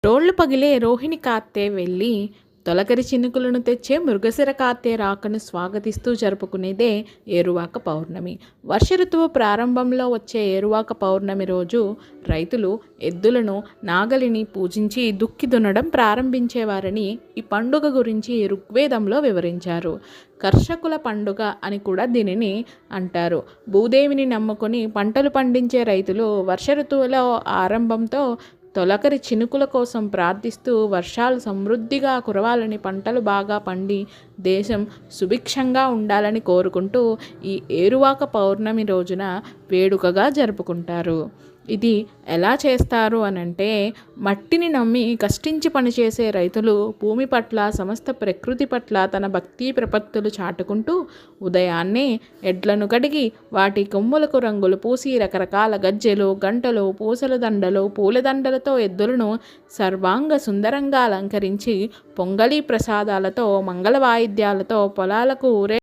రోళ్లు పగిలే రోహిణి కార్తె వెళ్ళి తొలకరి చినుకులను తెచ్చే మృగశిర కార్తె రాకను స్వాగతిస్తూ జరుపుకునేదే ఏరువాక పౌర్ణమి. వర్ష ఋతువు ప్రారంభంలో వచ్చే ఏరువాక పౌర్ణమి రోజు రైతులు ఎద్దులను, నాగలిని పూజించి దుక్కి దున్నడం ప్రారంభించేవారని ఈ పండుగ గురించి ఋగ్వేదంలో వివరించారు. కర్షకుల పండుగ అని కూడా దీనిని అంటారు. భూదేవిని నమ్ముకొని పంటలు పండించే రైతులు వర్ష ఋతువులో ఆరంభంతో తొలకరి చినుకుల కోసం ప్రార్థిస్తూ వర్షాలు సమృద్ధిగా కురవాలని, పంటలు బాగా పండి దేశం సుభిక్షంగా ఉండాలని కోరుకుంటూ ఈ ఏరువాక పౌర్ణమి రోజున వేడుకగా జరుపుకుంటారు. ఇది ఎలా చేస్తారు అనంటే, మట్టిని నమ్మి కష్టించి పనిచేసే రైతులు భూమి పట్ల, సమస్త ప్రకృతి పట్ల తన భక్తి ప్రపత్తులు చాటుకుంటూ ఉదయాన్నే ఎడ్లను కడిగి వాటి కొమ్ములకు రంగులు పూసి రకరకాల గజ్జెలు, గంటలు, పూసల దండలు, పూలదండలతో ఎద్దులను సర్వాంగ సుందరంగా అలంకరించి పొంగళీ ప్రసాదాలతో, మంగళ వాయిద్యాలతో పొలాలకు ఊరే